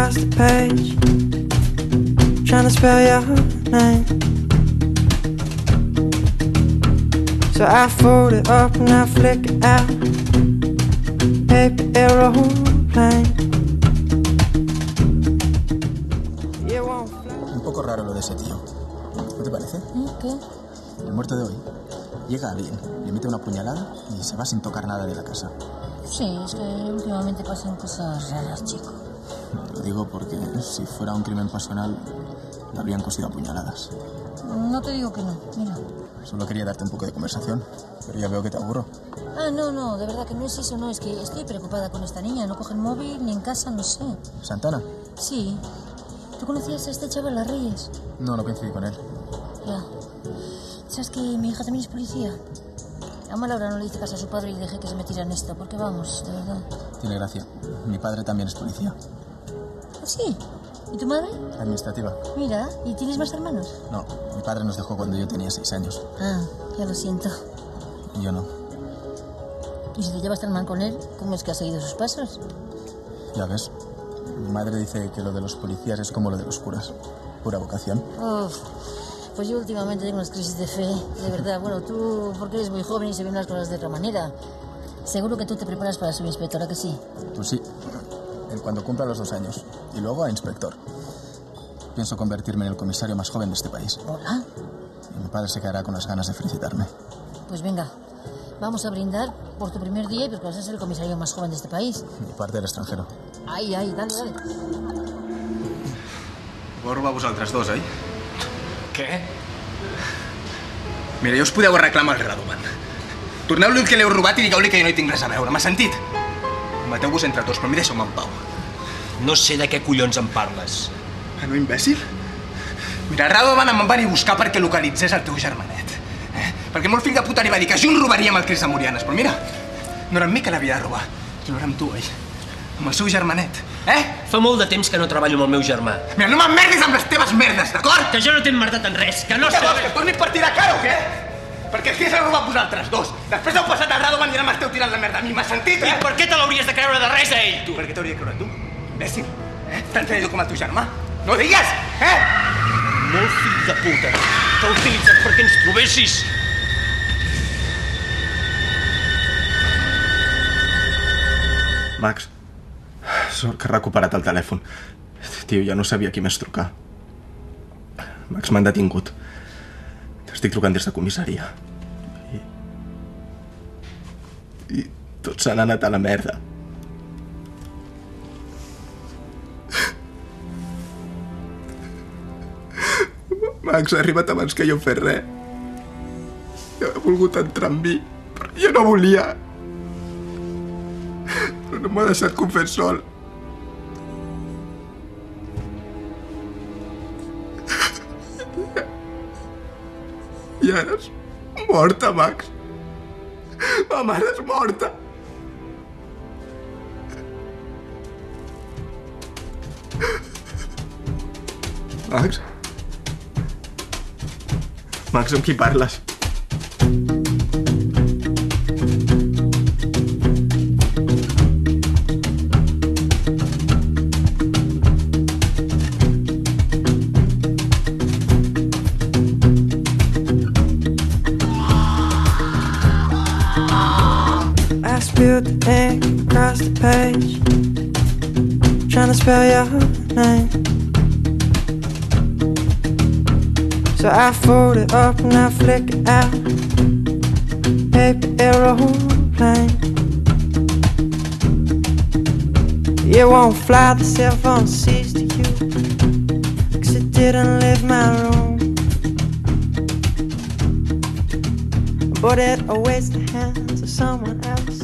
across the page, trying to spell your name. So I fold it up and I flick it out, paper aeroplane. Un poco raro lo de ese tío, ¿no te parece? ¿Qué? El muerto de hoy. Llega alguien, le mete una puñalada y se va sin tocar nada de la casa. Sí, es que últimamente pasan cosas raras, chico. Lo digo porque si fuera un crimen pasional, lo habrían cosido a puñaladas. No te digo que no, mira. Solo quería darte un poco de conversación, pero ya veo que te aburro. Ah, no, de verdad que no es eso, no, es que estoy preocupada con esta niña. No coge el móvil, ni en casa, no sé. ¿Santana? Sí. ¿Tú conocías a este chaval, Las Reyes? No coincidí con él. Ya. ¿Sabes que mi hija también es policía? A mala hora no le hice caso a su padre y dejé que se metiera en esto, porque vamos, de verdad. Tiene gracia. Mi padre también es policía. ¿Ah, sí? ¿Y tu madre? Administrativa. Mira, ¿y tienes más hermanos? No, mi padre nos dejó cuando yo tenía 6 años. Ah, ya lo siento. Y yo no. ¿Y si te llevas tan mal con él, cómo es que has seguido sus pasos? Ya ves. Mi madre dice que lo de los policías es como lo de los curas. Pura vocación. Uf, pues yo últimamente tengo unas crisis de fe, de verdad. Bueno, tú, porque eres muy joven y se ven las cosas de otra manera. Seguro que tú te preparas para ser inspectora, ¿que sí? Pues sí, en cuando cumpla los 2 años. Y luego a inspector. Pienso convertirme en el comisario más joven de este país. ¿Hola? Y mi padre se quedará con las ganas de felicitarme. Pues venga, vamos a brindar por tu primer día y porque vas a ser el comisario más joven de este país. Mi parte del extranjero. Ai, dale. Ho heu robat vosaltres dos, oi? Què? Mira, ja us podeu reclamar al Radovan. Torneu-li el que l'heu robat i digueu-li que jo no hi tinc res a veure, m'ha sentit? Mateu-vos entre tots, però a mi deixeu-me en pau. No sé de què collons em parles. No, imbècil? Mira, el Radovan em va venir a buscar perquè localitzés el teu germanet. Perquè molt fill de puta li va dir que junts robaríem el Cris de Morianes, però mira, no era amb mi que l'havia de robar, sinó era amb tu, oi? Amb el seu germanet, Fa molt de temps que no treballo amb el meu germà. Mira, no m'emmerdis amb les teves merdes, d'acord? Que jo no t'he emmerdat en res, que no Què sé... vols, que et torni a partir de cara o què? Perquè qui s'ha robat vosaltres dos? Després heu passat al Radovan i ara m'esteu tirant la merda a mi, m'has sentit, I per què te l'hauries de creure de res a ell, tu? Per què t'hauria de creure tu? Imbècil, Tan traïdor com el teu germà? No ho digues, Molt fill de puta. T'ha utilitzat perquè ens trobessis. Max, sort que ha recuperat el telèfon. Tio, ja no sabia qui més trucar. Max, m'han detingut. T'estic trucant des de comissaria. I tots s'han anat a la merda. Max, ha arribat abans que jo fes res. Jo he volgut entrar amb mi, però jo no volia. Però no m'ha deixat confés sol. I ara és morta, Max. Ma mare és morta. Max? Max, amb qui parles? I spilled the ink across the page, trying to spell your name. So I fold it up and I flick it out, paper aeroplane. It won't fly, the cell phone sees to you, 'cause it didn't leave my room, but it awaits the hands of someone else.